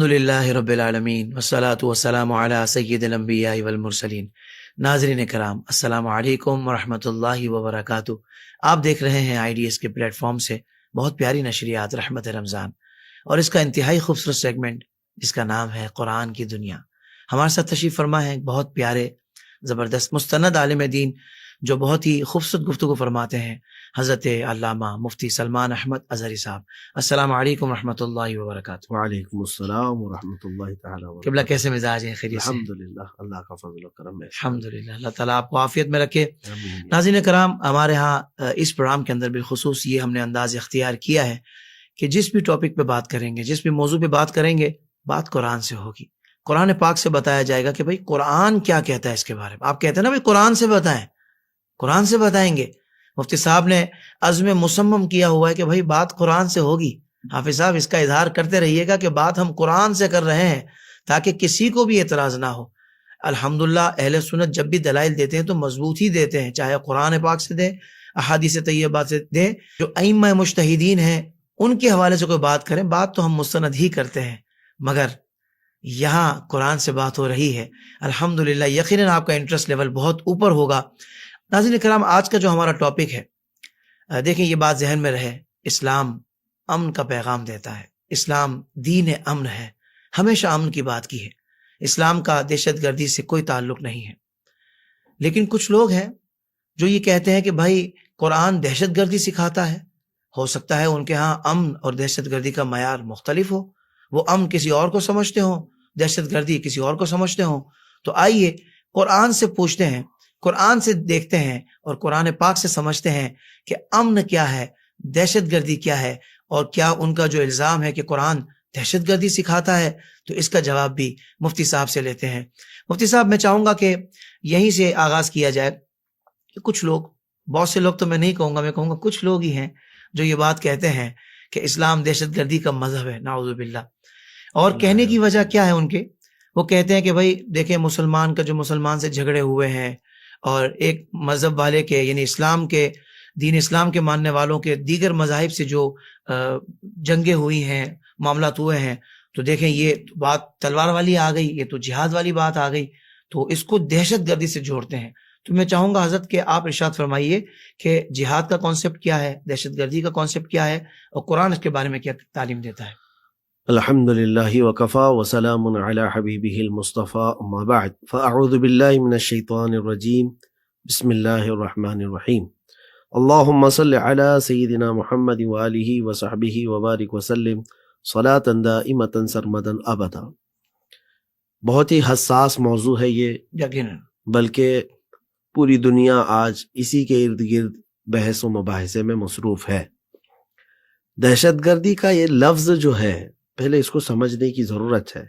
الحمدللہ رب العالمین والصلاة والسلام علی سید الانبیاء والمرسلین۔ ناظرین کرام، السلام علیکم ورحمۃ اللہ وبرکاتہ۔ آپ دیکھ رہے ہیں IDS کے پلیٹ فارم سے بہت پیاری نشریات رحمت رمضان، اور اس کا انتہائی خوبصورت سیگمنٹ جس کا نام ہے قرآن کی دنیا۔ ہمارے ساتھ تشریف فرما ہے بہت پیارے زبردست مستند عالم دین جو بہت ہی خوبصورت گفتگو فرماتے ہیں، حضرت علامہ مفتی سلمان احمد اظہری صاحب۔ السلام علیکم ورحمۃ اللہ وبرکاتہ۔ وعلیکم السلام ورحمۃ اللہ تعالی وبرکاتہ۔ قبلہ کیسے مزاج ہیں؟ خیریت سے؟ الحمدللہ، اللہ کا فضل و کرم ہے۔ الحمدللہ، اللہ تعالیٰ آپ کو عافیت میں رکھے۔ آمین۔ ناظرین کرام، ہمارے ہاں اس پروگرام کے اندر بالخصوص یہ ہم نے انداز اختیار کیا ہے کہ جس بھی ٹاپک پہ بات کریں گے، جس بھی موضوع پہ بات کریں گے، بات قرآن سے ہوگی۔ قرآن پاک سے بتایا جائے گا کہ بھائی قرآن کیا کہتا ہے اس کے بارے میں۔ آپ کہتے ہیں نا بھائی قرآن سے بتائیں، قرآن سے بتائیں گے۔ مفتی صاحب نے عزم مصمم کیا ہوا ہے کہ بھائی بات قرآن سے ہوگی۔ حافظ صاحب اس کا اظہار کرتے رہیے گا کہ بات ہم قرآن سے کر رہے ہیں تاکہ کسی کو بھی اعتراض نہ ہو۔ الحمدللہ اہل سنت جب بھی دلائل دیتے ہیں تو مضبوط ہی دیتے ہیں، چاہے قرآن پاک سے دیں، احادیث طیبہ سے دیں۔ جو ائمہ مجتہدین ہیں ان کے حوالے سے کوئی بات کریں، بات تو ہم مستند ہی کرتے ہیں، مگر یہاں قرآن سے بات ہو رہی ہے۔ الحمدللہ یقیناً آپ کا انٹرسٹ لیول بہت اوپر ہوگا۔ ناظرین کرام، آج کا جو ہمارا ٹاپک ہے، دیکھیں یہ بات ذہن میں رہے، اسلام امن کا پیغام دیتا ہے، اسلام دین امن ہے، ہمیشہ امن کی بات کی ہے۔ اسلام کا دہشت گردی سے کوئی تعلق نہیں ہے، لیکن کچھ لوگ ہیں جو یہ کہتے ہیں کہ بھائی قرآن دہشت گردی سکھاتا ہے۔ ہو سکتا ہے ان کے ہاں امن اور دہشت گردی کا معیار مختلف ہو، وہ امن کسی اور کو سمجھتے ہوں، دہشت گردی کسی اور کو سمجھتے ہوں۔ تو آئیے قرآن سے پوچھتے ہیں، قرآن سے دیکھتے ہیں اور قرآن پاک سے سمجھتے ہیں کہ امن کیا ہے، دہشت گردی کیا ہے، اور کیا ان کا جو الزام ہے کہ قرآن دہشت گردی سکھاتا ہے، تو اس کا جواب بھی مفتی صاحب سے لیتے ہیں۔ مفتی صاحب، میں چاہوں گا کہ یہیں سے آغاز کیا جائے کہ کچھ لوگ، بہت سے لوگ تو میں نہیں کہوں گا، میں کہوں گا کچھ لوگ ہی ہیں جو یہ بات کہتے ہیں کہ اسلام دہشت گردی کا مذہب ہے، نعوذ باللہ۔ اور کہنے کی وجہ کیا ہے ان کے؟ وہ کہتے ہیں کہ بھائی دیکھیں مسلمان کا جو مسلمان سے جھگڑے ہوئے ہیں، اور ایک مذہب والے کے یعنی اسلام کے دین اسلام کے ماننے والوں کے دیگر مذاہب سے جو جنگیں ہوئی ہیں، معاملات ہوئے ہیں، تو دیکھیں یہ بات تلوار والی آ گئی، یہ تو جہاد والی بات آ گئی، تو اس کو دہشت گردی سے جوڑتے ہیں۔ تو میں چاہوں گا حضرت کہ آپ ارشاد فرمائیے کہ جہاد کا کانسیپٹ کیا ہے، دہشت گردی کا کانسیپٹ کیا ہے، اور قرآن اس کے بارے میں کیا تعلیم دیتا ہے؟ الحمدللہ وکفا وسلام علی حبیبہ المصطفیٰ، اما بعد فاعوذ باللہ من الشیطان الرجیم، بسم اللہ الرحمن الرحیم۔ اللہم صل علی سیدنا محمد وآلہ وصحبہ وبارک وسلم صلاۃ دائمۃ سرمدا ابدا۔ بہت ہی حساس موضوع ہے یہ، یقیناً، بلکہ پوری دنیا آج اسی کے ارد گرد بحث و مباحثے میں مصروف ہے۔ دہشت گردی کا یہ لفظ جو ہے، پہلے اس کو سمجھنے کی ضرورت ہے،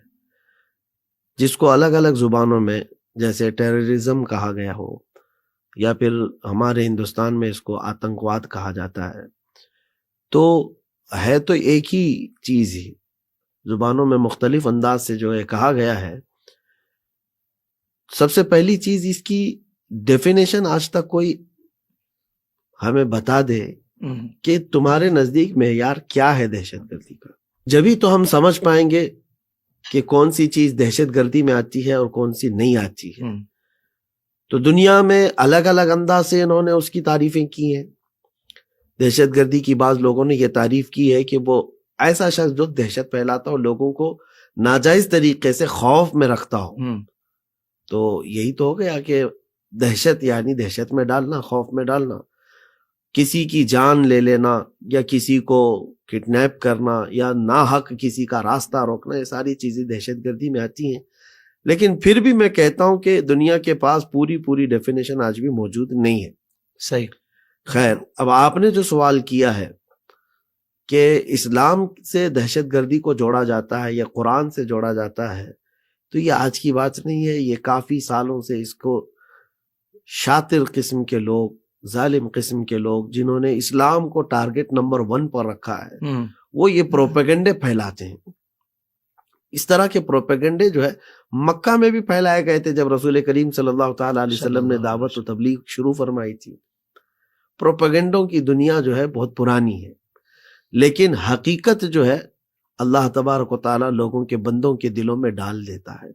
جس کو الگ الگ زبانوں میں جیسے ٹیررزم کہا گیا ہو، یا پھر ہمارے ہندوستان میں اس کو آتنکواد کہا جاتا ہے، تو ہے تو ایک ہی چیز ہی، زبانوں میں مختلف انداز سے جو ہے کہا گیا ہے۔ سب سے پہلی چیز اس کی ڈیفینیشن آج تک کوئی ہمیں بتا دے کہ تمہارے نزدیک معیار کیا ہے دہشت گردی کا، جبھی تو ہم سمجھ پائیں گے کہ کون سی چیز دہشت گردی میں آتی ہے اور کون سی نہیں آتی ہے۔ تو دنیا میں الگ الگ انداز سے انہوں نے اس کی تعریفیں کی ہیں۔ دہشت گردی کی بعض لوگوں نے یہ تعریف کی ہے کہ وہ ایسا شخص جو دہشت پھیلاتا ہو، لوگوں کو ناجائز طریقے سے خوف میں رکھتا ہو۔ تو یہی تو ہو گیا کہ دہشت یعنی دہشت میں ڈالنا، خوف میں ڈالنا، کسی کی جان لے لینا، یا کسی کو کڈنیپ کرنا، یا ناحق کسی کا راستہ روکنا، یہ ساری چیزیں دہشت گردی میں آتی ہیں۔ لیکن پھر بھی میں کہتا ہوں کہ دنیا کے پاس پوری ڈیفینیشن آج بھی موجود نہیں ہے۔ صحیح۔ خیر، اب آپ نے جو سوال کیا ہے کہ اسلام سے دہشت گردی کو جوڑا جاتا ہے یا قرآن سے جوڑا جاتا ہے، تو یہ آج کی بات نہیں ہے، یہ کافی سالوں سے اس کو شاطر قسم کے لوگ، ظالم قسم کے لوگ، جنہوں نے اسلام کو ٹارگٹ نمبر 1 پر رکھا ہے، وہ یہ پروپیگنڈے پھیلاتے ہیں۔ اس طرح کے پروپیگنڈے جو ہے مکہ میں بھی پھیلائے گئے تھے جب رسول کریم صلی اللہ تعالیٰ علیہ وسلم نے دعوت و تبلیغ شروع فرمائی تھی۔ پروپیگنڈوں کی دنیا جو ہے بہت پرانی ہے، لیکن حقیقت جو ہے اللہ تبارک و تعالیٰ لوگوں کے بندوں کے دلوں میں ڈال دیتا ہے.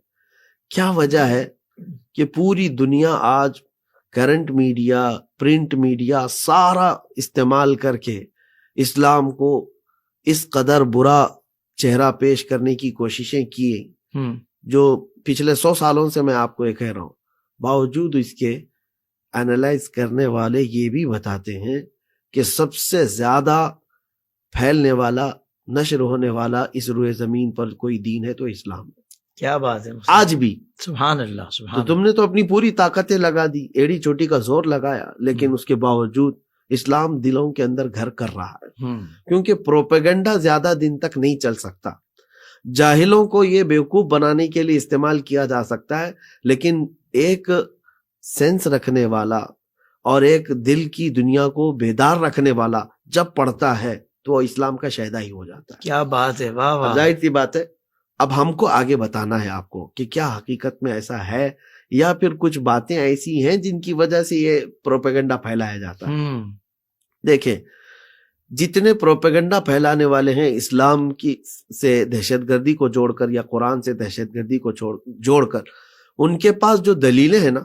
کیا وجہ ہے کہ پوری دنیا آج کرنٹ میڈیا، پرنٹ میڈیا سارا استعمال کر کے اسلام کو اس قدر برا چہرہ پیش کرنے کی کوششیں کی جو پچھلے 100 سالوں سے میں آپ کو یہ کہہ رہا ہوں. باوجود اس کے اینالائز کرنے والے یہ بھی بتاتے ہیں کہ سب سے زیادہ پھیلنے والا، نشر ہونے والا اس روئے زمین پر کوئی دین ہے تو اسلام ہے. کیا بات ہے آج بھی. سبحان اللہ سبحان تو تم نے تو اپنی پوری طاقتیں لگا دی، ایڑی چوٹی کا زور لگایا، لیکن اس کے باوجود اسلام دلوں کے اندر گھر کر رہا ہے. کیونکہ پروپیگنڈا زیادہ دن تک نہیں چل سکتا. جاہلوں کو یہ بیوقوف بنانے کے لیے استعمال کیا جا سکتا ہے، لیکن ایک سینس رکھنے والا اور ایک دل کی دنیا کو بیدار رکھنے والا جب پڑھتا ہے تو وہ اسلام کا شہدا ہی ہو جاتا ہے. کیا بات ہے، واہ واہ. ظاہر سی بات ہے اب ہم کو آگے بتانا ہے آپ کو کہ کیا حقیقت میں ایسا ہے یا پھر کچھ باتیں ایسی ہیں جن کی وجہ سے یہ پروپیگنڈا پھیلایا جاتا ہے. دیکھیں، جتنے پروپیگنڈا پھیلانے والے ہیں اسلام کی سے دہشت گردی کو جوڑ کر یا قرآن سے دہشت گردی کو جوڑ کر، ان کے پاس جو دلیلیں ہیں نا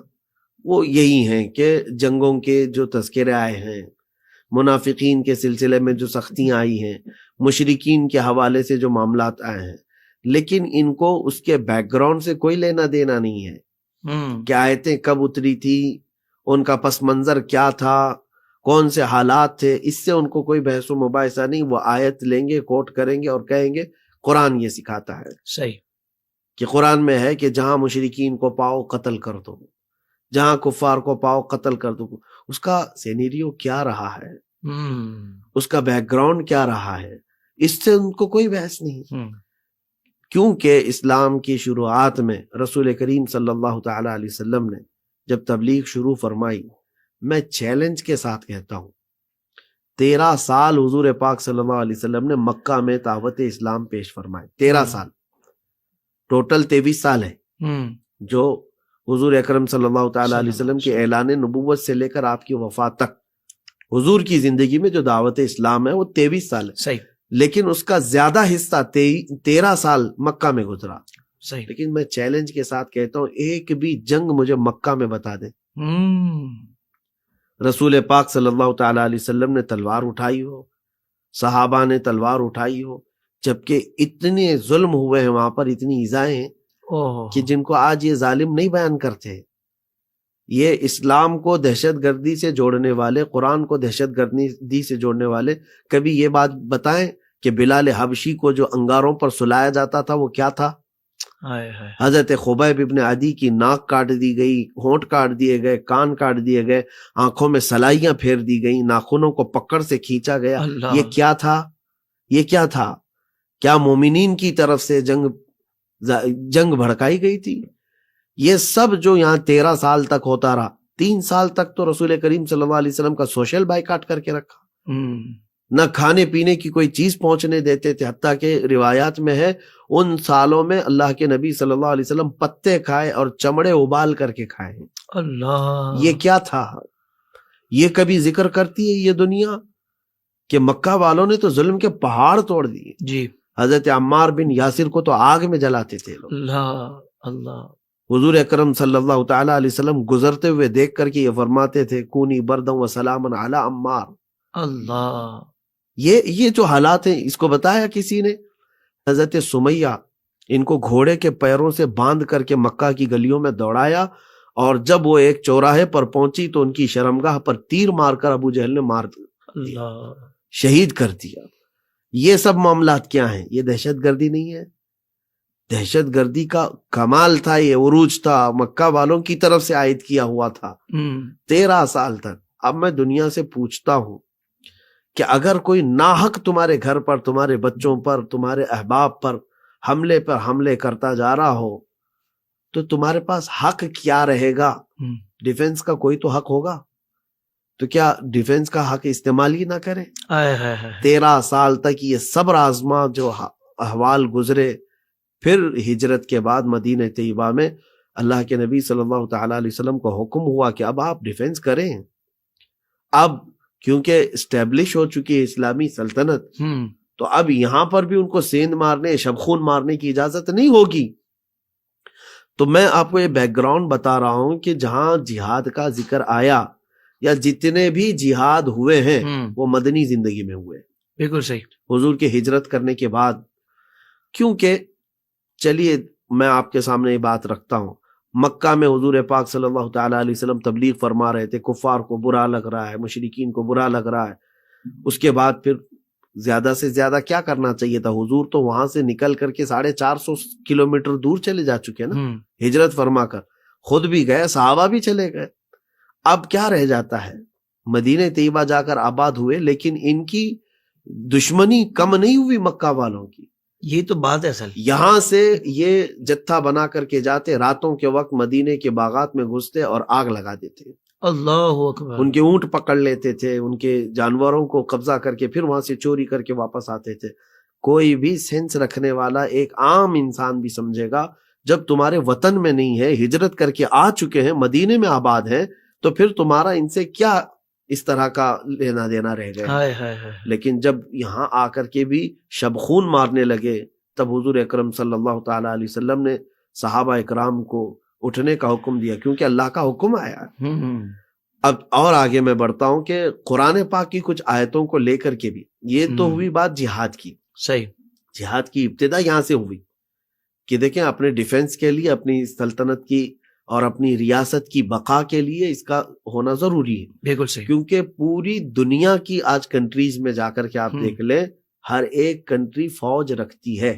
وہ یہی ہیں کہ جنگوں کے جو تذکرے آئے ہیں، منافقین کے سلسلے میں جو سختیاں آئی ہیں، مشرکین کے حوالے سے جو معاملات آئے ہیں، لیکن ان کو اس کے بیک گراؤنڈ سے کوئی لینا دینا نہیں ہے کہ آیتیں کب اتری تھی، ان کا پس منظر کیا تھا، کون سے حالات تھے. اس سے ان کو کوئی بحث و مباحثہ نہیں. وہ آیت لیں گے، کوٹ کریں گے اور کہیں گے قرآن یہ سکھاتا ہے. صحیح کہ قرآن میں ہے کہ جہاں مشرکین کو پاؤ قتل کر دو، جہاں کفار کو پاؤ قتل کر دو. اس کا سینیریو کیا رہا ہے، اس کا بیک گراؤنڈ کیا رہا ہے، اس سے ان کو کوئی بحث نہیں. کیونکہ اسلام کی شروعات میں رسول کریم صلی اللہ تعالی علیہ وسلم نے جب تبلیغ شروع فرمائی، میں چیلنج کے ساتھ کہتا ہوں 13 سال حضور پاک صلی اللہ علیہ وسلم نے مکہ میں دعوت اسلام پیش فرمائی. 13 سال، ٹوٹل 23 سال ہے جو حضور اکرم صلی اللہ تعالی علیہ وسلم کے اعلان نبوت سے لے کر آپ کی وفات تک حضور کی زندگی میں جو دعوت اسلام ہے وہ 23 سال ہے. صحیح. لیکن اس کا زیادہ حصہ 13 سال مکہ میں گزرا. صحیح. لیکن میں چیلنج کے ساتھ کہتا ہوں ایک بھی جنگ مجھے مکہ میں بتا دیں رسول پاک صلی اللہ تعالی علیہ وسلم نے تلوار اٹھائی ہو، صحابہ نے تلوار اٹھائی ہو، جبکہ اتنے ظلم ہوئے ہیں وہاں پر، اتنی ایذائیں ہیں کہ جن کو آج یہ ظالم نہیں بیان کرتے. یہ اسلام کو دہشت گردی سے جوڑنے والے، قرآن کو دہشت گردی سے جوڑنے والے کبھی یہ بات بتائیں کہ بلال حبشی کو جو انگاروں پر سلایا جاتا تھا وہ کیا تھا؟ حضرت خبیب ابن عدی کی ناک کاٹ دی گئی، ہونٹ کاٹ دیے گئے، کان کاٹ دیے گئے، آنکھوں میں سلائیاں پھیر دی گئی، ناخنوں کو پکڑ سے کھینچا گیا. یہ کیا تھا؟ یہ کیا تھا؟ کیا مومنین کی طرف سے جنگ بھڑکائی گئی تھی؟ یہ سب جو یہاں 13 سال تک ہوتا رہا. 3 سال تک تو رسول کریم صلی اللہ علیہ وسلم کا سوشل بائیکاٹ کر کے رکھا، نہ کھانے پینے کی کوئی چیز پہنچنے دیتے تھے. حتیٰ کہ روایات میں ہے ان سالوں میں اللہ کے نبی صلی اللہ علیہ وسلم پتے کھائے اور چمڑے ابال کر کے کھائے. اللہ، یہ کیا تھا؟ یہ کبھی ذکر کرتی ہے یہ دنیا کہ مکہ والوں نے تو ظلم کے پہاڑ توڑ دیے. جی، حضرت عمار بن یاسر کو تو آگ میں جلاتے تھے لوگ. اللہ اللہ. حضور اکرم صلی اللہ تعالی علیہ وسلم گزرتے ہوئے دیکھ کر کے یہ فرماتے تھے کونی بردم و سلامن علی عمار. اللہ، یہ جو حالات ہیں اس کو بتایا کسی نے؟ حضرت سمیہ ان کو گھوڑے کے پیروں سے باندھ کر کے مکہ کی گلیوں میں دوڑایا، اور جب وہ ایک چوراہے پر پہنچی تو ان کی شرمگاہ پر تیر مار کر ابو جہل نے مار دیا، شہید کر دیا. یہ سب معاملات کیا ہیں؟ یہ دہشت گردی نہیں ہے؟ دہشت گردی کا کمال تھا، یہ عروج تھا، مکہ والوں کی طرف سے عائد کیا ہوا تھا 13 سال تک. اب میں دنیا سے پوچھتا ہوں کہ اگر کوئی ناحق تمہارے گھر پر، تمہارے بچوں پر، تمہارے احباب پر حملے کرتا جا رہا ہو تو تمہارے پاس حق کیا رہے گا؟ ڈیفنس کا کوئی تو حق ہوگا. تو کیا ڈیفنس کا حق استعمال ہی نہ کریں؟ 13 سال تک یہ صبر آزما جو احوال گزرے، پھر ہجرت کے بعد مدینہ طیبہ میں اللہ کے نبی صلی اللہ تعالی علیہ وسلم کو حکم ہوا کہ اب آپ ڈیفنس کریں. اب کیونکہ اسٹیبلش ہو چکی ہے اسلامی سلطنت، تو اب یہاں پر بھی ان کو سیند مارنے شب خون مارنے کی اجازت نہیں ہوگی. تو میں آپ کو یہ بیک گراؤنڈ بتا رہا ہوں کہ جہاں جہاد کا ذکر آیا یا جتنے بھی جہاد ہوئے ہیں وہ مدنی زندگی میں ہوئے. بالکل صحیح. حضور کے ہجرت کرنے کے بعد. کیونکہ چلیے میں آپ کے سامنے یہ بات رکھتا ہوں, مکہ میں حضور پاک صلی اللہ تعالی علیہ وسلم تبلیغ فرما رہے تھے, کفار کو برا لگ رہا ہے, مشرکین کو برا لگ رہا ہے. اس کے بعد پھر زیادہ سے زیادہ کیا کرنا چاہیے تھا؟ حضور تو وہاں سے نکل کر کے 450 کلومیٹر دور چلے جا چکے نا, ہجرت فرما کر. خود بھی گئے, صحابہ بھی چلے گئے. اب کیا رہ جاتا ہے؟ مدینہ طیبہ جا کر آباد ہوئے, لیکن ان کی دشمنی کم نہیں ہوئی مکہ والوں کی. یہ تو بات ہے اصل. یہاں سے یہ جتھا بنا کر کے جاتے, راتوں کے وقت مدینے کے باغات میں گھستے اور آگ لگا دیتے. اللہ اکبر. ان کے اونٹ پکڑ لیتے تھے, ان کے جانوروں کو قبضہ کر کے پھر وہاں سے چوری کر کے واپس آتے تھے. کوئی بھی سینس رکھنے والا ایک عام انسان بھی سمجھے گا جب تمہارے وطن میں نہیں ہے, ہجرت کر کے آ چکے ہیں, مدینے میں آباد ہیں, تو پھر تمہارا ان سے کیا اس طرح کا لینا دینا رہ گئے. لیکن جب یہاں آ کر کے بھی شب خون مارنے لگے, تب حضور اکرم صلی اللہ تعالی علیہ وسلم نے صحابہ اکرام کو اٹھنے کا حکم دیا, کیونکہ اللہ کا حکم آیا. اب اور آگے میں بڑھتا ہوں کہ قرآن پاک کی کچھ آیتوں کو لے کر کے بھی, یہ تو ہوئی بات جہاد کی. صحیح. جہاد کی ابتدا یہاں سے ہوئی کہ دیکھیں اپنے ڈیفنس کے لیے, اپنی سلطنت کی اور اپنی ریاست کی بقا کے لیے اس کا ہونا ضروری ہے. بالکل صحیح. کیونکہ پوری دنیا کی آج کنٹریز میں جا کر کے آپ دیکھ لیں, ہر ایک کنٹری فوج رکھتی ہے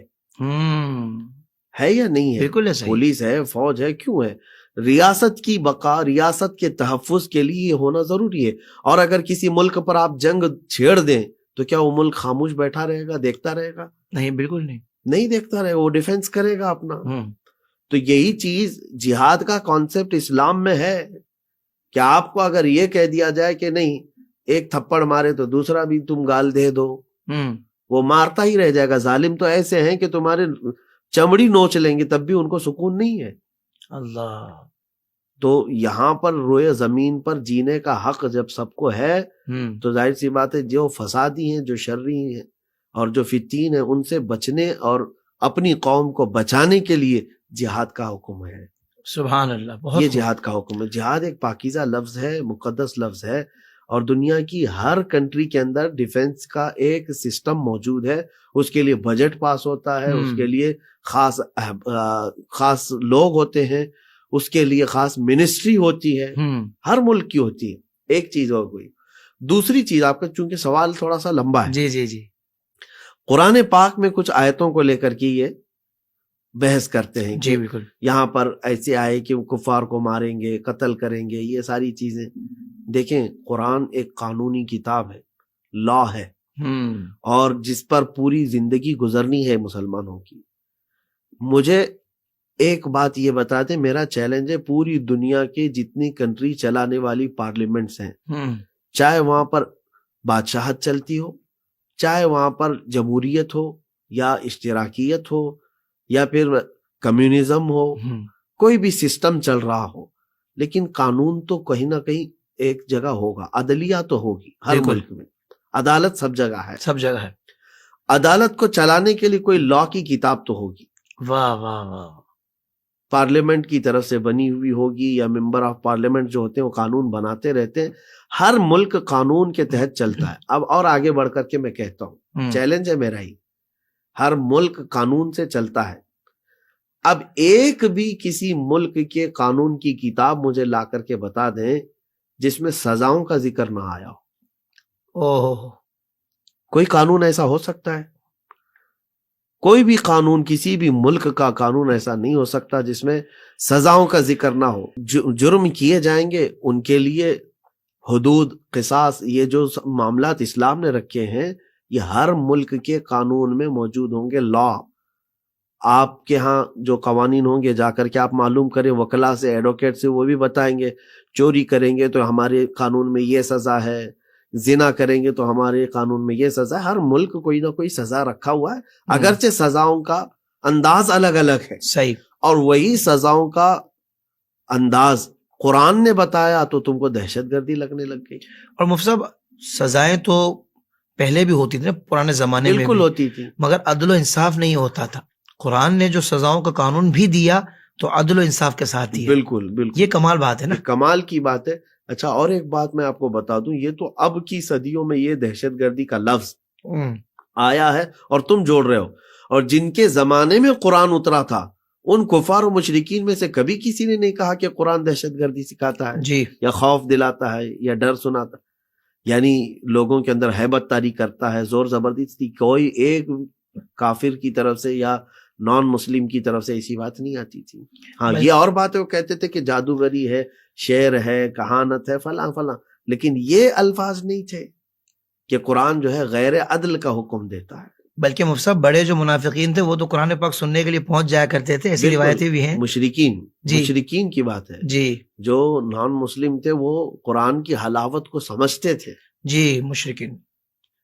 یا نہیں ہے؟ بالکل. پولیس ہے, فوج ہے. کیوں ہے؟ ریاست کی بقا, ریاست کے تحفظ کے لیے یہ ہونا ضروری ہے. اور اگر کسی ملک پر آپ جنگ چھیڑ دیں تو کیا وہ ملک خاموش بیٹھا رہے گا, دیکھتا رہے گا؟ نہیں, بالکل نہیں دیکھتا رہے, وہ ڈیفenس کرے گا اپنا. تو یہی چیز جہاد کا کانسیپٹ اسلام میں ہے کہ آپ کو اگر یہ کہہ دیا جائے کہ نہیں, ایک تھپڑ مارے تو دوسرا بھی تم گال دے دو, وہ مارتا ہی رہ جائے گا. ظالم تو ایسے ہیں کہ تمہارے چمڑی نوچ لیں گے تب بھی ان کو سکون نہیں ہے. اللہ. تو یہاں پر روئے زمین پر جینے کا حق جب سب کو ہے, تو ظاہر سی بات ہے جو فسادی ہیں, جو شرری ہیں اور جو فتین ہیں, ان سے بچنے اور اپنی قوم کو بچانے کے لیے جہاد کا حکم ہے. سبحان اللہ. بہت یہ جہاد کا حکم ہے. جہاد ایک پاکیزہ لفظ ہے, مقدس لفظ ہے, اور دنیا کی ہر کنٹری کے اندر ڈیفنس کا ایک سسٹم موجود ہے. اس کے لیے بجٹ پاس ہوتا ہے, اس کے لیے خاص لوگ ہوتے ہیں, اس کے لیے خاص منسٹری ہوتی ہے, ہر ملک کی ہوتی ہے. ایک چیز اور کوئی دوسری چیز, آپ کا چونکہ سوال تھوڑا سا لمبا ہے, جی, قرآن پاک میں کچھ آیتوں کو لے کر کے یہ بحث کرتے ہیں جی, بالکل. یہاں پر ایسے آئے کہ وہ کفار کو ماریں گے, قتل کریں گے, یہ ساری چیزیں. دیکھیں, قرآن ایک قانونی کتاب ہے, لا ہے, اور جس پر پوری زندگی گزرنی ہے مسلمانوں کی. مجھے ایک بات یہ بتا دیں, میرا چیلنج ہے, پوری دنیا کے جتنی کنٹری چلانے والی پارلیمنٹس ہیں, چاہے وہاں پر بادشاہت چلتی ہو, چاہے وہاں پر جمہوریت ہو یا اشتراکیت ہو یا پھر کمیونزم ہو, کوئی بھی سسٹم چل رہا ہو, لیکن قانون تو کہیں نہ کہیں ایک جگہ ہوگا. عدلیہ تو ہوگی ہر ملک میں, عدالت سب جگہ ہے, سب جگہ ہے. عدالت کو چلانے کے لیے کوئی لا کی کتاب تو ہوگی. واہ واہ واہ. پارلیمنٹ کی طرف سے بنی ہوئی ہوگی, یا ممبر آف پارلیمنٹ جو ہوتے ہیں وہ قانون بناتے رہتے ہیں. ہر ملک قانون کے تحت چلتا ہے. اب اور آگے بڑھ کر کے میں کہتا ہوں, چیلنج ہے میرا ہی, ہر ملک قانون سے چلتا ہے. اب ایک بھی کسی ملک کے قانون کی کتاب مجھے لا کر کے بتا دیں جس میں سزاؤں کا ذکر نہ آیا ہو. کوئی قانون ایسا ہو سکتا ہے؟ کوئی بھی قانون, کسی بھی ملک کا قانون ایسا نہیں ہو سکتا جس میں سزاؤں کا ذکر نہ ہو. جرم کیے جائیں گے ان کے لیے حدود, قصاص, یہ جو معاملات اسلام نے رکھے ہیں یہ ہر ملک کے قانون میں موجود ہوں گے. لا, آپ کے ہاں جو قوانین ہوں گے جا کر کے آپ معلوم کریں وکلا سے, ایڈوکیٹ سے, وہ بھی بتائیں گے. چوری کریں گے تو ہمارے قانون میں یہ سزا ہے, زنا کریں گے تو ہمارے قانون میں یہ سزا ہے. ہر ملک کوئی نہ کوئی سزا رکھا ہوا ہے, اگرچہ سزاؤں کا انداز الگ الگ ہے. صحیح. اور وہی سزاؤں کا انداز قرآن نے بتایا تو تم کو دہشت گردی لگنے لگ گئی. اور مفتی صاحب, سزائیں تو پہلے بھی ہوتی تھی نا، پرانے زمانے میں بالکل بھی، ہوتی تھی. مگر عدل و انصاف نہیں ہوتا تھا. قرآن نے جو سزاؤں کا قانون بھی دیا تو عدل و انصاف کے ساتھ دیا. بالکل بالکل یہ کمال بات ہے نا. یہ کمال کی بات ہے. اچھا، اور ایک بات میں آپ کو بتا دوں، یہ تو اب کی صدیوں میں یہ دہشت گردی کا لفظ آیا ہے اور تم جوڑ رہے ہو، اور جن کے زمانے میں قرآن اترا تھا ان کفار و مشرکین میں سے کبھی کسی نے نہیں کہا کہ قرآن دہشت گردی سکھاتا ہے جی یا خوف دلاتا ہے یا ڈر سناتا، یعنی لوگوں کے اندر ہیبت طاری کرتا ہے، زور زبردستی. کوئی ایک کافر کی طرف سے یا نان مسلم کی طرف سے ایسی بات نہیں آتی تھی. ہاں یہ اور بات ہے، وہ کہتے تھے کہ جادوگری ہے، شعر ہے، کہانت ہے، فلاں فلاں، لیکن یہ الفاظ نہیں تھے کہ قرآن جو ہے غیر عدل کا حکم دیتا ہے. بلکہ مفتی صاحب بڑے جو منافقین تھے وہ تو قرآن پاک سننے کے لیے پہنچ جایا کرتے تھے، ایسی بالکل، روایتیں بھی ہیں. مشرکین جی مشرکین کی بات ہے، جی جو نان مسلم تھے وہ قرآن کی حلاوت کو سمجھتے تھے. جی مشرکین.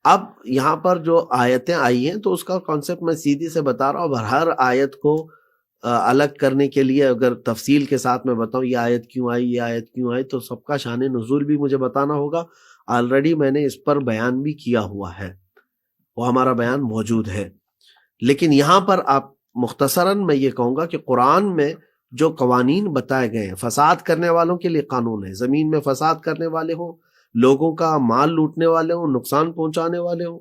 اب یہاں پر جو آیتیں آئی ہیں تو اس کا کانسیپٹ میں سیدھی سے بتا رہا ہوں. ہر آیت کو الگ کرنے کے لیے اگر تفصیل کے ساتھ میں بتاؤں یہ آیت کیوں آئی، یہ آیت کیوں آئی، تو سب کا شان نزول بھی مجھے بتانا ہوگا. آلریڈی میں نے اس پر بیان بھی کیا ہوا ہے، وہ ہمارا بیان موجود ہے. لیکن یہاں پر آپ مختصراً میں یہ کہوں گا کہ قرآن میں جو قوانین بتائے گئے ہیں، فساد کرنے والوں کے لیے قانون ہے. زمین میں فساد کرنے والے ہوں، لوگوں کا مال لوٹنے والے ہوں، نقصان پہنچانے والے ہوں،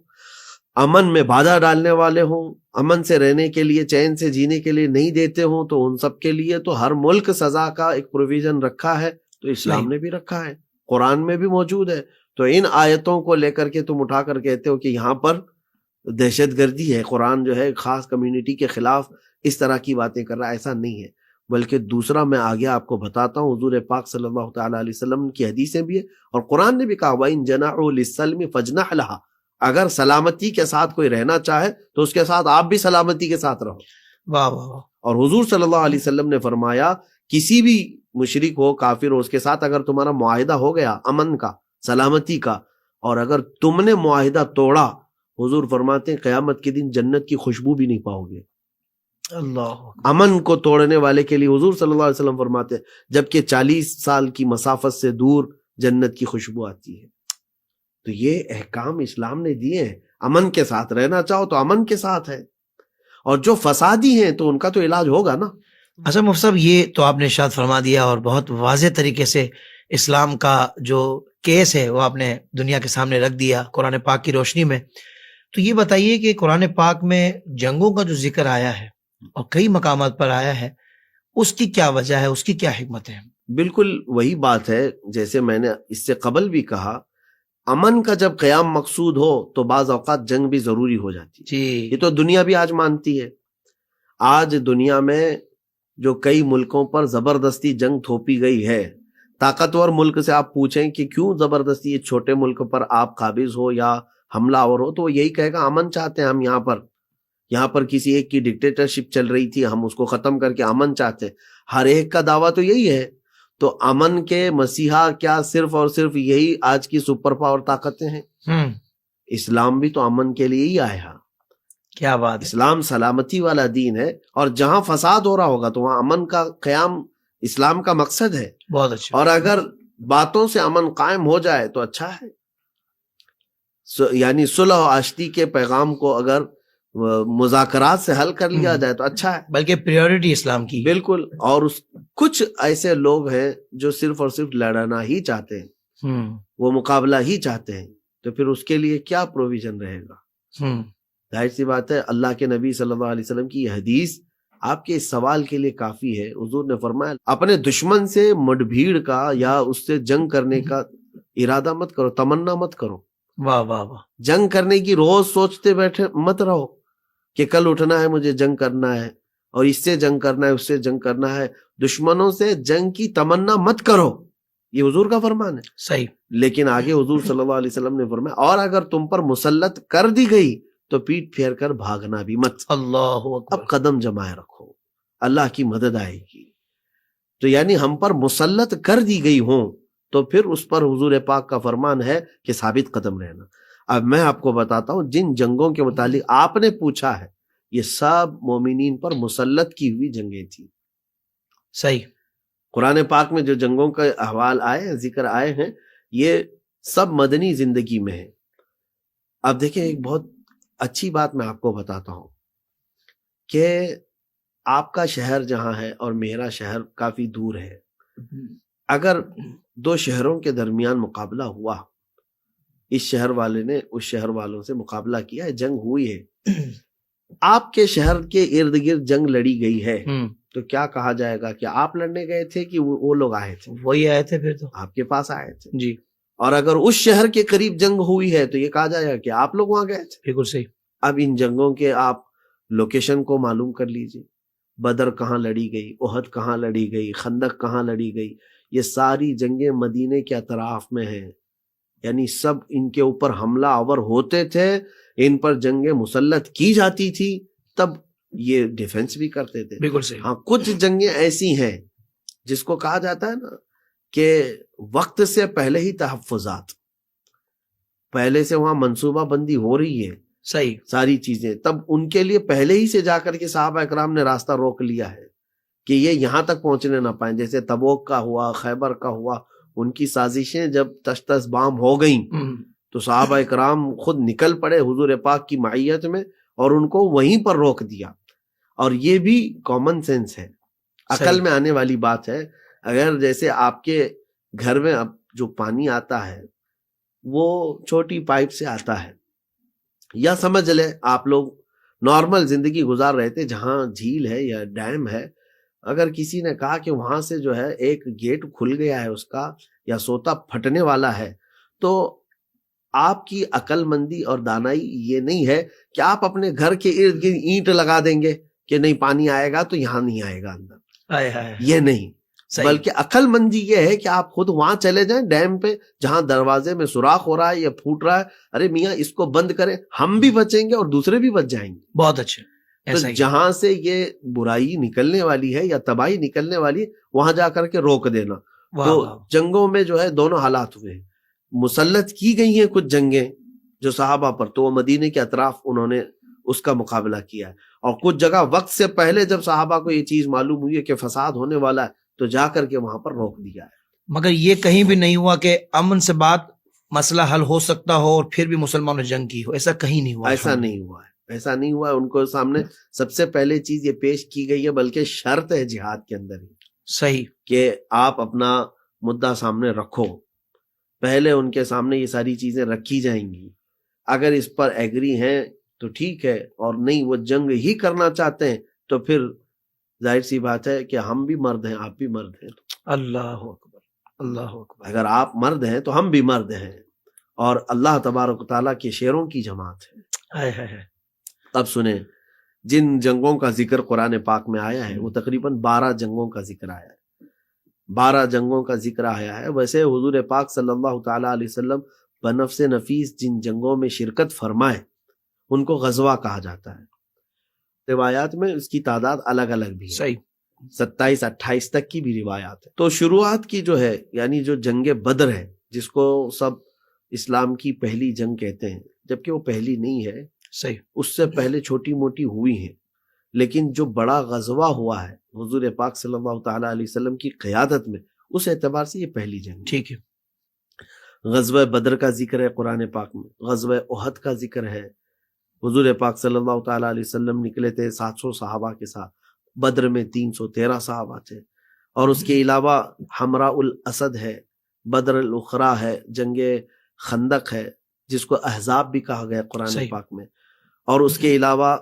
امن میں بادھا ڈالنے والے ہوں، امن سے رہنے کے لیے، چین سے جینے کے لیے نہیں دیتے ہوں، تو ان سب کے لیے تو ہر ملک سزا کا ایک پروویژن رکھا ہے. تو اسلام نے بھی رکھا ہے، قرآن میں بھی موجود ہے. تو ان آیتوں کو لے کر کے تم اٹھا کر کہتے ہو کہ یہاں پر دہشت گردی ہے، قرآن جو ہے خاص کمیونٹی کے خلاف اس طرح کی باتیں کر رہا ہے، ایسا نہیں ہے. بلکہ دوسرا میں آگے آپ کو بتاتا ہوں، حضور پاک صلی اللہ تعالیٰ علیہ وسلم کی حدیثیں بھی ہیں اور قرآن نے بھی کہا وَإِن جَنَحُوا لِلسَّلْمِ فَاجْنَحْ لَهَا، اگر سلامتی کے ساتھ کوئی رہنا چاہے تو اس کے ساتھ آپ بھی سلامتی کے ساتھ رہو. واہ واہ واہ. اور حضور صلی اللہ علیہ وسلم نے فرمایا کسی بھی مشرک ہو، کافر ہو، اس کے ساتھ اگر تمہارا معاہدہ ہو گیا امن کا، سلامتی کا، اور اگر تم نے معاہدہ توڑا، حضور فرماتے ہیں قیامت کے دن جنت کی خوشبو بھی نہیں پاؤ گے. اللہ. امن کو توڑنے والے کے لیے حضور صلی اللہ علیہ وسلم فرماتے ہیں جبکہ 40 سال کی مسافت سے دور جنت کی خوشبو آتی ہے. تو یہ احکام اسلام نے دیے ہیں. امن کے ساتھ رہنا چاہو تو امن کے ساتھ ہے، اور جو فسادی ہیں تو ان کا تو علاج ہوگا نا. اچھا مفتی صاحب یہ تو آپ نے ارشاد فرما دیا اور بہت واضح طریقے سے اسلام کا جو کیس ہے وہ آپ نے دنیا کے سامنے رکھ دیا قرآن پاک کی روشنی میں. تو یہ بتائیے کہ قرآن پاک میں جنگوں کا جو ذکر آیا ہے اور کئی مقامات پر آیا ہے، اس کی کیا وجہ ہے، اس کی کیا حکمت ہے؟ بالکل وہی بات ہے جیسے میں نے اس سے قبل بھی کہا، امن کا جب قیام مقصود ہو تو بعض اوقات جنگ بھی ضروری ہو جاتی ہے. جی یہ تو دنیا بھی آج مانتی ہے. آج دنیا میں جو کئی ملکوں پر زبردستی جنگ تھوپی گئی ہے، طاقتور ملک سے آپ پوچھیں کہ کیوں زبردستی یہ چھوٹے ملک پر آپ قابض ہو یا حملہ آور ہو، تو وہ یہی کہے گا امن چاہتے ہیں ہم. یہاں پر کسی ایک کی ڈکٹیٹرشپ چل رہی تھی، ہم اس کو ختم کر کے امن چاہتے ہیں. ہر ایک کا دعویٰ تو یہی ہے. تو امن کے مسیحا کیا صرف اور صرف یہی آج کی سپر پاور طاقتیں ہیں؟ اسلام بھی تو امن کے لیے ہی آیا. کیا بات ہے. اسلام سلامتی والا دین ہے، اور جہاں فساد ہو رہا ہوگا تو وہاں امن کا قیام اسلام کا مقصد ہے. بہت اچھا. اور اگر باتوں سے امن قائم ہو جائے تو اچھا ہے. یعنی صلح و آشتی کے پیغام کو اگر مذاکرات سے حل کر لیا جائے تو اچھا ہے. بلکہ پریورٹی اسلام کی. بالکل. اور کچھ ایسے لوگ ہیں جو صرف اور صرف لڑنا ہی چاہتے ہیں، وہ مقابلہ ہی چاہتے ہیں، تو پھر اس کے لیے کیا پروویژن رہے گا؟ ظاہر سی بات ہے اللہ کے نبی صلی اللہ علیہ وسلم کی یہ حدیث آپ کے اس سوال کے لیے کافی ہے. حضور نے فرمایا اپنے دشمن سے مڈ بھیڑ کا یا اس سے جنگ کرنے کا ارادہ مت کرو، تمنا مت کرو. واہ واہ واہ. جنگ کرنے کی روز سوچتے بیٹھے مت رہو کہ کل اٹھنا ہے، مجھے جنگ کرنا ہے، اور اس سے جنگ کرنا ہے، اس سے جنگ کرنا ہے. دشمنوں سے جنگ کی تمنا مت کرو، یہ حضور کا فرمان ہے. صحیح. لیکن آگے حضور صلی اللہ علیہ وسلم نے فرمایا اور اگر تم پر مسلط کر دی گئی تو پیٹ پھیر کر بھاگنا بھی مت. اللہ اکبر. اب قدم جمائے رکھو، اللہ کی مدد آئے گی. تو یعنی ہم پر مسلط کر دی گئی ہوں تو پھر اس پر حضور پاک کا فرمان ہے کہ ثابت قدم رہنا. اب میں آپ کو بتاتا ہوں جن جنگوں کے متعلق آپ نے پوچھا ہے یہ سب مومنین پر مسلط کی ہوئی جنگیں تھیں. صحیح. قرآن پاک میں جو جنگوں کا احوال آئے ہیں، ذکر آئے ہیں، یہ سب مدنی زندگی میں ہے. اب دیکھیں ایک بہت اچھی بات میں آپ کو بتاتا ہوں کہ آپ کا شہر جہاں ہے اور میرا شہر کافی دور ہے. اگر دو شہروں کے درمیان مقابلہ ہوا، اس شہر والے نے اس شہر والوں سے مقابلہ کیا ہے، جنگ ہوئی ہے، آپ کے شہر کے ارد گرد جنگ لڑی گئی ہے، تو کیا کہا جائے گا کہ آپ لڑنے گئے تھے کہ وہ لوگ آئے تھے؟ وہی آئے تھے، پھر تو آپ کے پاس آئے تھے. جی. اور اگر اس شہر کے قریب جنگ ہوئی ہے تو یہ کہا جائے گا کہ آپ لوگ وہاں گئے تھے. بالکل صحیح. اب ان جنگوں کے آپ لوکیشن کو معلوم کر لیجئے، بدر کہاں لڑی گئی، احد کہاں لڑی گئی، خندق کہاں لڑی گئی. یہ ساری جنگیں مدینے کے اطراف میں ہیں، یعنی سب ان کے اوپر حملہ آور ہوتے تھے، ان پر جنگیں مسلط کی جاتی تھی، تب یہ ڈیفنس بھی کرتے تھے. بالکل صحیح. ہاں کچھ جنگیں ایسی ہیں جس کو کہا جاتا ہے نا کہ وقت سے پہلے ہی تحفظات، پہلے سے وہاں منصوبہ بندی ہو رہی ہے صحیح ساری چیزیں، تب ان کے لیے پہلے ہی سے جا کر کے صحابہ اکرام نے راستہ روک لیا ہے کہ یہ یہاں تک پہنچنے نہ پائیں. جیسے تبوک کا ہوا، خیبر کا ہوا، ان کی سازشیں جب تش تش بام ہو گئیں تو صحابہ اکرام خود نکل پڑے حضور پاک کی معیت میں اور ان کو وہیں پر روک دیا. اور یہ بھی کامن سینس ہے، عقل میں آنے والی بات ہے. اگر جیسے آپ کے گھر میں اب جو پانی آتا ہے وہ چھوٹی پائپ سے آتا ہے، یا سمجھ لیں آپ لوگ نارمل زندگی گزار رہے تھے جہاں جھیل ہے یا ڈیم ہے، اگر کسی نے کہا کہ وہاں سے جو ہے ایک گیٹ کھل گیا ہے اس کا یا سوتا پھٹنے والا ہے، تو آپ کی عقل مندی اور دانائی یہ نہیں ہے کہ آپ اپنے گھر کے ارد گرد اینٹ لگا دیں گے کہ نہیں پانی آئے گا تو یہاں نہیں آئے گا اندر. یہ نہیں، بلکہ عقل مندی یہ ہے کہ آپ خود وہاں چلے جائیں ڈیم پہ جہاں دروازے میں سوراخ ہو رہا ہے یا پھوٹ رہا ہے، ارے میاں اس کو بند کریں، ہم بھی بچیں گے اور دوسرے بھی بچ جائیں گے. بہت اچھے. تو جہاں سے یہ برائی نکلنے والی ہے یا تباہی نکلنے والی ہے وہاں جا کر کے روک دینا. تو جنگوں میں جو ہے دونوں حالات ہوئے ہیں، مسلط کی گئی ہیں کچھ جنگیں جو صحابہ پر، تو وہ مدینے کے اطراف انہوں نے اس کا مقابلہ کیا ہے. اور کچھ جگہ وقت سے پہلے جب صحابہ کو یہ چیز معلوم ہوئی ہے کہ فساد ہونے والا ہے تو جا کر کے وہاں پر روک دیا ہے. مگر یہ کہیں بھی نہیں ہوا کہ امن سے بات مسئلہ حل ہو سکتا ہو اور پھر بھی مسلمانوں نے جنگ کی ہو، ایسا کہیں نہیں ہوا. ایسا نہیں ہوا ہے، ایسا نہیں ہوا ہے. ان کو سامنے سب سے پہلے چیز یہ پیش کی گئی ہے، بلکہ شرط ہے جہاد کے اندر ہی صحیح کہ آپ اپنا مدعا سامنے رکھو. پہلے ان کے سامنے یہ ساری چیزیں رکھی جائیں گی، اگر اس پر ایگری ہیں تو ٹھیک ہے، اور نہیں وہ جنگ ہی کرنا چاہتے ہیں تو پھر ظاہر سی بات ہے کہ ہم بھی مرد ہیں، آپ بھی مرد ہیں. اللہ اکبر، اللہ اکبر. اگر آپ مرد ہیں تو ہم بھی مرد ہیں، اور اللہ تبارک و تعالیٰ کے شیروں کی جماعت ہے. اب سنیں، جن جنگوں کا ذکر قرآن پاک میں آیا ہے وہ تقریباً 12 جنگوں کا ذکر آیا ہے. 12 جنگوں کا ذکر آیا ہے. ویسے حضور پاک صلی اللہ تعالیٰ علیہ وسلم بنفس نفیس جن جنگوں میں شرکت فرمائے ان کو غزوہ کہا جاتا ہے. روایات میں اس کی تعداد الگ الگ بھی ہے، صحیح 27-28 تک کی بھی روایات ہے. تو شروعات کی جو ہے یعنی جو جنگ بدر ہے جس کو سب اسلام کی پہلی جنگ کہتے ہیں، جبکہ وہ پہلی نہیں ہے، صحیح اس سے پہلے چھوٹی موٹی ہوئی ہیں، لیکن جو بڑا غزوہ ہوا ہے حضور پاک صلی اللہ تعالیٰ علیہ وسلم کی قیادت میں، اس اعتبار سے یہ پہلی جنگ ہے. ٹھیک ہے. غزوہ بدر کا ذکر ہے قرآن پاک میں، غزوہ احد کا ذکر ہے. حضور پاک صلی اللہ تعالیٰ علیہ وسلم نکلے تھے 700 صحابہ کے ساتھ، بدر میں 313 صحابہ تھے. اور اس کے علاوہ حمراء الاسد ہے، بدر الاخری ہے، جنگ خندق ہے جس کو احزاب بھی کہا گیا قرآن پاک میں. اور اس کے علاوہ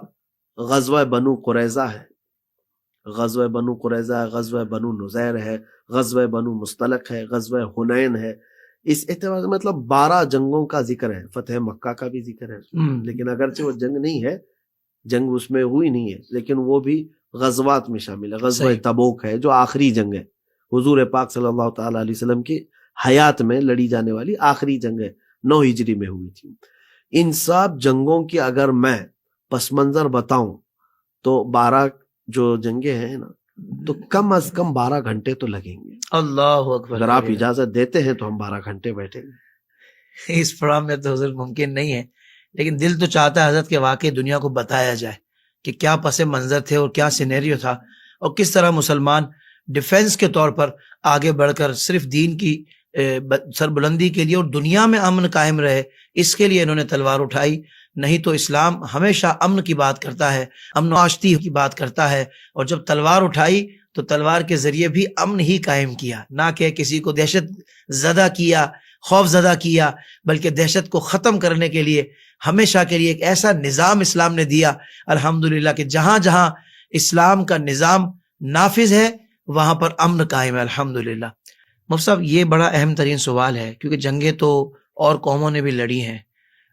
غزوہ بنو قریظہ ہے، غزوہ بنو قریظہ ہے، غزوہ بنو نذیر ہے، غزوہ بنو مصطلق ہے، غزوہ حنین ہے. اس اعتبار سے مطلب 12 جنگوں کا ذکر ہے. فتح مکہ کا بھی ذکر ہے، لیکن اگرچہ وہ جنگ نہیں ہے، جنگ اس میں ہوئی نہیں ہے، لیکن وہ بھی غزوات میں شامل ہے. غزوہ تبوک ہے جو آخری جنگ ہے، حضور پاک صلی اللہ تعالیٰ علیہ وسلم کی حیات میں لڑی جانے والی آخری جنگ ہے، 9 ہجری میں ہوئی تھی. ان سب جنگوں کی اگر میں پس منظر بتاؤں تو 12 جو جنگیں ہیں نا تو کم از کم 12 گھنٹے تو لگیں گے. اللہ اکبر. اگر آپ اجازت دیتے ہیں تو ہم 12 گھنٹے بیٹھیں گے. اس پروگرام میں تو حضرت ممکن نہیں ہے، لیکن دل تو چاہتا ہے حضرت کے واقعی دنیا کو بتایا جائے کہ کیا پس منظر تھے اور کیا سینیریو تھا، اور کس طرح مسلمان ڈیفنس کے طور پر آگے بڑھ کر صرف دین کی سربلندی کے لیے اور دنیا میں امن قائم رہے، اس کے لیے انہوں نے تلوار اٹھائی. نہیں تو اسلام ہمیشہ امن کی بات کرتا ہے، امن و آشتی کی بات کرتا ہے، اور جب تلوار اٹھائی تو تلوار کے ذریعے بھی امن ہی قائم کیا، نہ کہ کسی کو دہشت زدہ کیا، خوف زدہ کیا، بلکہ دہشت کو ختم کرنے کے لیے ہمیشہ کے لیے ایک ایسا نظام اسلام نے دیا الحمدللہ کہ جہاں جہاں اسلام کا نظام نافذ ہے وہاں پر امن قائم ہے الحمدللہ. مفتی صاحب یہ بڑا اہم ترین سوال ہے، کیونکہ جنگیں تو اور قوموں نے بھی لڑی ہیں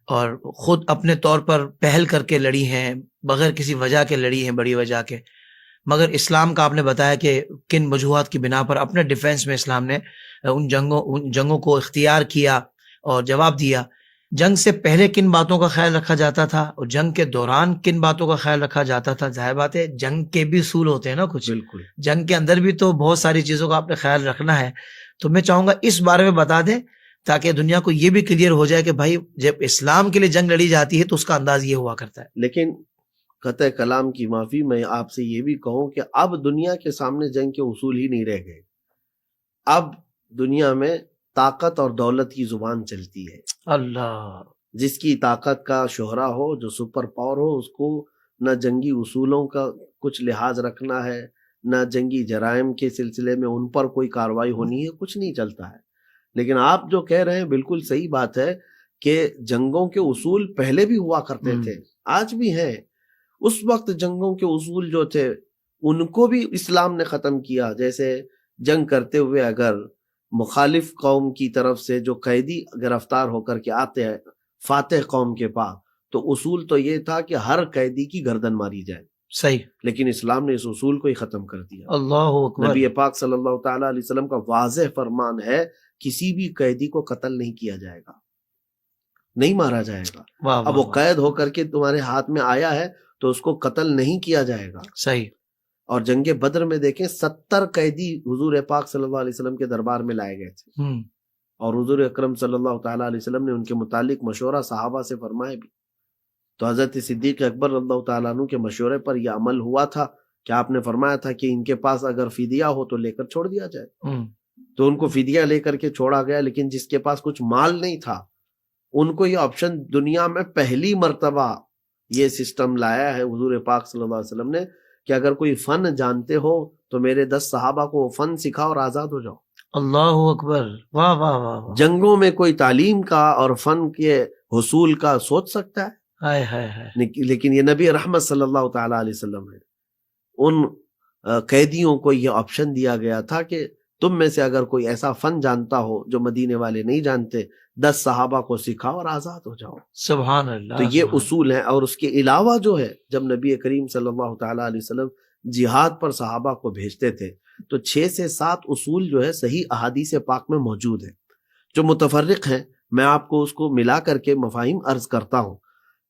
اور خود اپنے طور پر پہل کر کے لڑی ہیں، بغیر کسی وجہ کے لڑی ہیں، بڑی وجہ کے، مگر اسلام کا آپ نے بتایا کہ کن وجوہات کی بنا پر اپنے ڈیفنس میں اسلام نے ان جنگوں کو اختیار کیا اور جواب دیا. جنگ سے پہلے کن باتوں کا خیال رکھا جاتا تھا اور جنگ کے دوران کن باتوں کا خیال رکھا جاتا تھا؟ ظاہر بات ہے جنگ کے بھی اصول ہوتے ہیں نا کچھ، بالکل جنگ کے اندر بھی تو بہت ساری چیزوں کا آپ نے خیال رکھنا ہے. تو میں چاہوں گا اس بارے میں بتا دیں تاکہ دنیا کو یہ بھی کلیئر ہو جائے کہ بھائی جب اسلام کے لیے جنگ لڑی جاتی ہے تو اس کا انداز یہ ہوا کرتا ہے. لیکن قطع کلام کی معافی، میں آپ سے یہ بھی کہوں کہ اب دنیا کے سامنے جنگ کے اصول ہی نہیں رہ گئے. اب دنیا میں طاقت اور دولت کی زبان چلتی ہے. اللہ، جس کی طاقت کا شہرہ ہو، جو سپر پاور ہو، اس کو نہ جنگی اصولوں کا کچھ لحاظ رکھنا ہے، نہ جنگی جرائم کے سلسلے میں ان پر کوئی کارروائی ہونی ہے، کچھ نہیں چلتا ہے. لیکن آپ جو کہہ رہے ہیں بالکل صحیح بات ہے کہ جنگوں کے اصول پہلے بھی ہوا کرتے تھے، آج بھی ہیں. اس وقت جنگوں کے اصول جو تھے ان کو بھی اسلام نے ختم کیا. جیسے جنگ کرتے ہوئے اگر مخالف قوم کی طرف سے جو قیدی گرفتار ہو کر کے آتے ہیں فاتح قوم کے پاس، تو اصول تو یہ تھا کہ ہر قیدی کی گردن ماری جائے. صحیح. لیکن اسلام نے اس اصول کو ہی ختم کر دیا. اللہ اکبر. نبی پاک صلی اللہ تعالی علیہ وسلم کا واضح فرمان ہے کسی بھی قیدی کو قتل نہیں کیا جائے گا، نہیں مارا جائے گا. اب وہ قید ہو کر کے تمہارے ہاتھ میں آیا ہے تو اس کو قتل نہیں کیا جائے گا. صحیح. اور جنگ بدر میں دیکھیں 70 قیدی حضور پاک صلی اللہ علیہ وسلم کے دربار میں لائے گئے تھے، اور حضور اکرم صلی اللہ تعالی علیہ وسلم نے ان کے متعلق مشورہ صحابہ سے فرمایا بھی. تو حضرت صدیق اکبر رضی اللہ تعالیٰ عنہ کے مشورے پر یہ عمل ہوا تھا کہ آپ نے فرمایا تھا کہ ان کے پاس اگر فدیہ ہو تو لے کر چھوڑ دیا جائے. تو ان کو فدیہ لے کر کے چھوڑا گیا. لیکن جس کے پاس کچھ مال نہیں تھا ان کو یہ آپشن دنیا میں پہلی مرتبہ یہ سسٹم لایا ہے حضور پاک صلی اللہ علیہ وسلم نے کہ اگر کوئی فن جانتے ہو تو میرے 10 صحابہ کو وہ فن سکھاؤ اور آزاد ہو جاؤ. اللہ اکبر. واہ واہ واہ. جنگوں میں کوئی تعلیم کا اور فن کے حصول کا سوچ سکتا ہے؟ ہائے ہائے ہائے. لیکن یہ نبی رحمت صلی اللہ تعالی علیہ وسلم ہے. ان قیدیوں کو یہ آپشن دیا گیا تھا کہ تم میں سے اگر کوئی ایسا فن جانتا ہو جو مدینے والے نہیں جانتے، 10 صحابہ کو سکھاؤ اور آزاد ہو جاؤ. سبحان اللہ. تو یہ اصول ہیں. اور اس کے علاوہ جو ہے جب نبی کریم صلی اللہ تعالی علیہ وسلم جہاد پر صحابہ کو بھیجتے تھے تو 6 سے 7 اصول جو ہے صحیح احادیث پاک میں موجود ہیں جو متفرق ہیں. میں آپ کو اس کو ملا کر کے مفاہیم عرض کرتا ہوں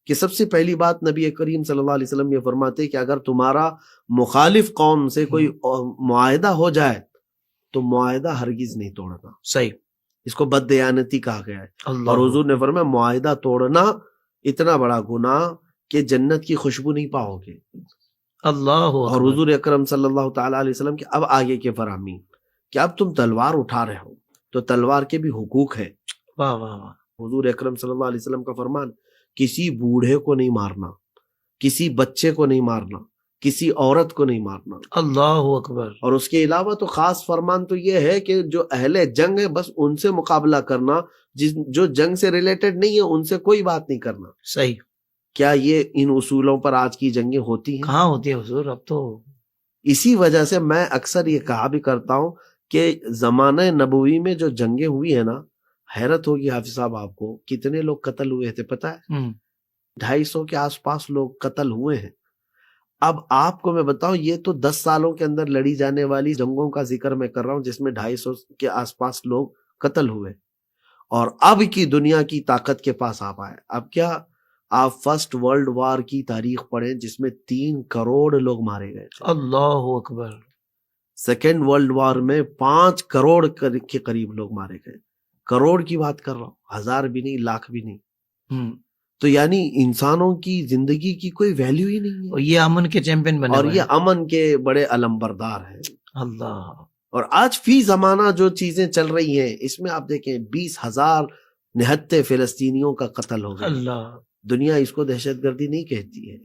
کہ سب سے پہلی بات نبی کریم صلی اللہ علیہ وسلم یہ فرماتے کہ اگر تمہارا مخالف قوم سے کوئی معاہدہ ہو جائے تو معاہدہ ہرگز نہیں توڑنا. صحیح. اس کو بددیانتی کہا گیا ہے. اللہ. اور حضور نے فرمایا معاہدہ توڑنا اتنا بڑا گناہ کہ جنت کی خوشبو نہیں پاؤ گے. اللہ. اور حضور اکرم صلی اللہ تعالی علیہ وسلم کے اب آگے کے فرامین کہ اب تم تلوار اٹھا رہے ہو تو تلوار کے بھی حقوق ہیں. واہ واہ واہ. حضور اکرم صلی اللہ علیہ وسلم کا فرمان کسی بوڑھے کو نہیں مارنا، کسی بچے کو نہیں مارنا، کسی عورت کو نہیں مارنا. اللہ اکبر. اور اس کے علاوہ تو خاص فرمان تو یہ ہے کہ جو اہل جنگ ہے بس ان سے مقابلہ کرنا، جو جنگ سے ریلیٹڈ نہیں ہے ان سے کوئی بات نہیں کرنا. صحیح. کیا یہ ان اصولوں پر آج کی جنگیں ہوتی ہیں؟ کہاں ہوتی ہیں حضور. اب تو اسی وجہ سے میں اکثر یہ کہا بھی کرتا ہوں کہ زمانہ نبوی میں جو جنگیں ہوئی ہیں نا، حیرت ہوگی حافظ صاحب آپ کو کتنے لوگ قتل ہوئے تھے پتہ ہے؟ 250 کے آس پاس لوگ قتل ہوئے ہیں. اب آپ کو میں بتاؤں یہ تو 10 سالوں کے اندر لڑی جانے والی جنگوں کا ذکر میں کر رہا ہوں جس میں 250 کے آس پاس لوگ قتل ہوئے. اور اب کی دنیا کی طاقت کے پاس آپ آئے. اب کیا آپ فرسٹ ورلڈ وار کی تاریخ پڑھیں جس میں 3 کروڑ لوگ مارے گئے. اللہ اکبر. سیکنڈ ورلڈ وار میں 5 کروڑ کے قریب لوگ مارے گئے. کروڑ کی بات کر رہا ہوں، 1000 بھی نہیں، لاکھ بھی نہیں. تو یعنی انسانوں کی زندگی کی کوئی ویلیو ہی نہیں ہے. اور یہ امن کے چیمپئن بنے اور یہ امن کے بڑے علم بردار ہیں. اللہ. اور آج فی زمانہ جو چیزیں چل رہی ہیں اس میں آپ دیکھیں 20,000 نہتے فلسطینیوں کا قتل ہو گیا. اللہ. دنیا اس کو دہشت گردی نہیں کہتی ہے.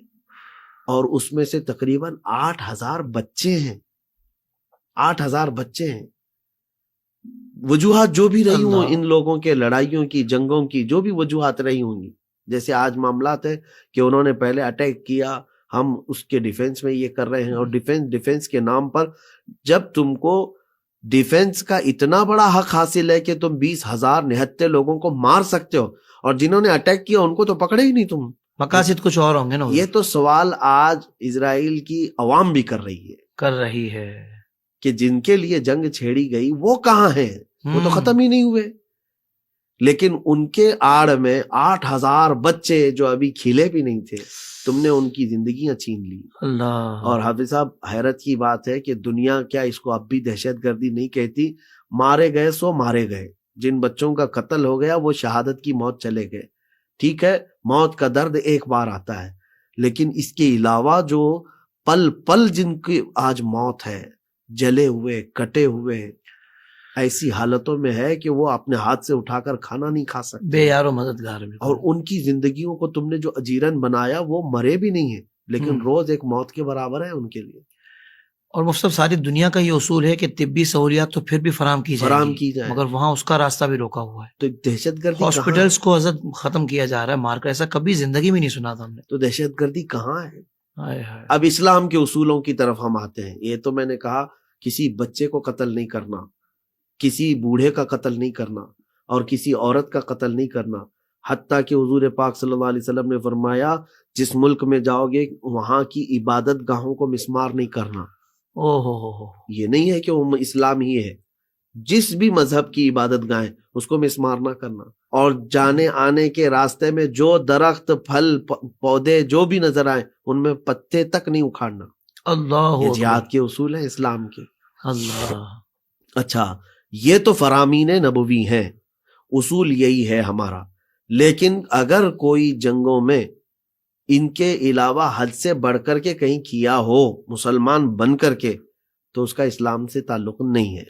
اور اس میں سے تقریباً 8,000 بچے ہیں. 8,000 بچے ہیں. وجوہات جو بھی رہی ہوں ان لوگوں کے لڑائیوں کی جنگوں کی جو بھی وجوہات رہی ہوں گی, جیسے آج معاملات ہے کہ انہوں نے پہلے اٹیک کیا, ہم اس کے ڈیفنس میں یہ کر رہے ہیں, اور ڈیفنس کے نام پر جب تم کو ڈیفنس کا اتنا بڑا حق حاصل ہے کہ تم 20,000 نہتے لوگوں کو مار سکتے ہو, اور جنہوں نے اٹیک کیا ان کو تو پکڑے ہی نہیں تم. مقاصد کچھ اور ہوں گے نا. یہ تو سوال آج اسرائیل کی عوام بھی کر رہی ہے کہ جن کے لیے جنگ چھیڑی گئی وہ کہاں ہیں؟ وہ تو ختم ہی نہیں ہوئے. لیکن ان کے آڑ میں 8,000 بچے جو ابھی کھلے بھی نہیں تھے, تم نے ان کی زندگیاں چھین لی. اللہ. اور حافظ صاحب حیرت کی بات ہے کہ دنیا کیا اس کو اب بھی دہشت گردی نہیں کہتی. مارے گئے سو مارے گئے. جن بچوں کا قتل ہو گیا وہ شہادت کی موت چلے گئے. ٹھیک ہے, موت کا درد ایک بار آتا ہے, لیکن اس کے علاوہ جو پل پل جن کی آج موت ہے, جلے ہوئے کٹے ہوئے ایسی حالتوں میں ہے کہ وہ اپنے ہاتھ سے اٹھا کر کھانا نہیں کھا سکتے, بے یار و مددگار. اور ان کی زندگیوں کو تم نے جو اجیرن بنایا وہ مرے بھی نہیں ہیں, لیکن روز ایک موت کے برابر ہے ان کے لیے. اور مفصل ساری دنیا کا یہ اصول ہے کہ طبی سہولیات تو پھر بھی فراہم کی جائے, مگر وہاں اس کا راستہ بھی روکا ہوا ہے. تو دہشت گردی ہاسپٹلس کو ختم کیا جا رہا ہے مار کر, ایسا کبھی زندگی میں نہیں سنا تھا ہم نے. تو دہشت گردی کہاں ہے؟ اب اسلام کے اصولوں کی طرف ہم آتے ہیں. یہ تو میں نے کہا کسی بچے کو قتل نہیں کرنا, کسی بوڑھے کا قتل نہیں کرنا, اور کسی عورت کا قتل نہیں کرنا. حتیٰ کہ حضور پاک صلی اللہ علیہ وسلم نے فرمایا جس ملک میں جاؤ گے وہاں کی عبادت گاہوں کو مسمار نہیں کرنا. یہ نہیں ہے کہ وہ اسلام ہی ہے, جس بھی مذہب کی عبادت گاہیں اس کو مسمار نہ کرنا. اور جانے آنے کے راستے میں جو درخت پھل پودے جو بھی نظر آئے ان میں پتے تک نہیں اکھاڑنا. اللہ. یہ جہاد کے اصول ہیں اسلام کے. اللہ. اچھا, یہ تو فرامین نبوی ہیں, اصول یہی ہے ہمارا. لیکن اگر کوئی جنگوں میں ان کے علاوہ حد سے بڑھ کر کے کہیں کیا ہو مسلمان بن کر کے, تو اس کا اسلام سے تعلق نہیں ہے,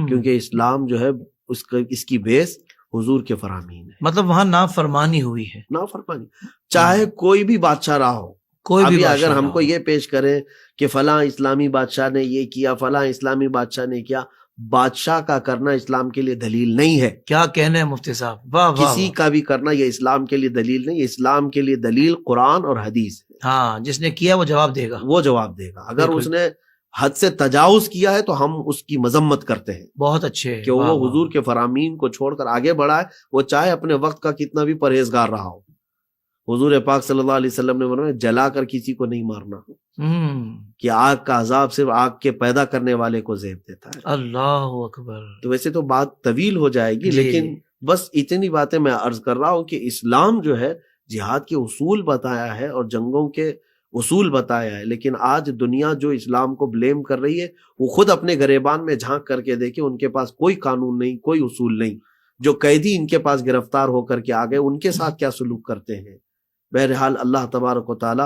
کیونکہ اسلام جو ہے اس کی بیس حضور کے فرامین ہے. مطلب وہاں نافرمانی ہوئی ہے. نافرمانی چاہے کوئی بھی بادشاہ رہا ہو. ابھی اگر ہم کو یہ پیش کریں کہ فلاں اسلامی بادشاہ نے یہ کیا, فلاں اسلامی بادشاہ نے کیا, بادشاہ کا کرنا اسلام کے لیے دلیل نہیں ہے. کیا کہنے ہیں مفتی صاحب, واہ. کسی کا بھی کرنا یہ اسلام کے لیے دلیل نہیں. اسلام کے لیے دلیل قرآن اور حدیث ہے. ہاں, جس نے کیا وہ جواب دے گا. وہ جواب دے گا. اگر اس نے حد سے تجاوز کیا ہے تو ہم اس کی مذمت کرتے ہیں. بہت اچھے کہ وہ حضور کے فرامین کو چھوڑ کر آگے بڑھا ہے, وہ چاہے اپنے وقت کا کتنا بھی پرہیزگار رہا ہو. حضور پاک صلی اللہ علیہ وسلم نے فرمایا جلا کر کسی کو نہیں مارنا, کہ آگ کا عذاب صرف آگ کے پیدا کرنے والے کو زیب دیتا ہے. اللہ اکبر. تو ویسے تو بات طویل ہو جائے گی, لیکن بس اتنی باتیں میں عرض کر رہا ہوں کہ اسلام جو ہے جہاد کے اصول بتایا ہے اور جنگوں کے اصول بتایا ہے. لیکن آج دنیا جو اسلام کو بلیم کر رہی ہے وہ خود اپنے گریبان میں جھانک کر کے دیکھے, ان کے پاس کوئی قانون نہیں, کوئی اصول نہیں. جو قیدی ان کے پاس گرفتار ہو کر کے آ گئے ان کے ساتھ کیا سلوک کرتے ہیں. بہرحال اللہ تبارک و تعالی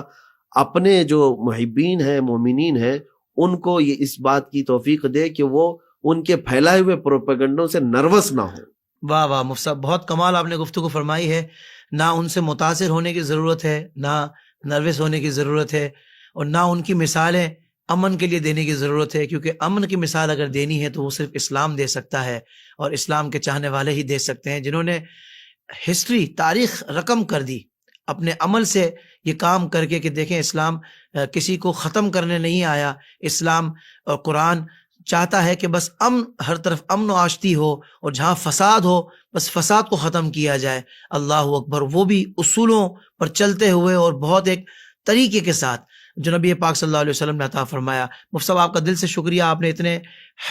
اپنے جو محبین ہیں مومنین ہیں ان کو یہ اس بات کی توفیق دے کہ وہ ان کے پھیلائے ہوئے پروپیگنڈوں سے نروس نہ ہو. واہ واہ مفتی صاحب, بہت کمال آپ نے گفتگو فرمائی ہے. نہ ان سے متاثر ہونے کی ضرورت ہے, نہ نروس ہونے کی ضرورت ہے, اور نہ ان کی مثالیں امن کے لیے دینے کی ضرورت ہے, کیونکہ امن کی مثال اگر دینی ہے تو وہ صرف اسلام دے سکتا ہے, اور اسلام کے چاہنے والے ہی دے سکتے ہیں, جنہوں نے ہسٹری تاریخ رقم کر دی اپنے عمل سے یہ کام کر کے کہ دیکھیں اسلام کسی کو ختم کرنے نہیں آیا. اسلام اور قرآن چاہتا ہے کہ بس امن, ہر طرف امن و آشتی ہو, اور جہاں فساد ہو بس فساد کو ختم کیا جائے. اللہ اکبر. وہ بھی اصولوں پر چلتے ہوئے اور بہت ایک طریقے کے ساتھ جو نبی پاک صلی اللہ علیہ وسلم نے عطا فرمایا. مفتی صاحب آپ کا دل سے شکریہ, آپ نے اتنے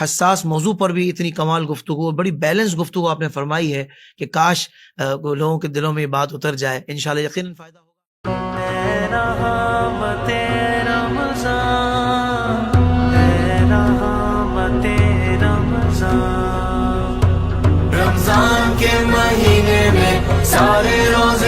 حساس موضوع پر بھی اتنی کمال گفتگو, بڑی بیلنس گفتگو آپ نے فرمائی ہے کہ کاش لوگوں کے دلوں میں یہ بات اتر جائے. انشاءاللہ یقیناً فائدہ ہوگا. رمضان کے مہینے میں سارے روزے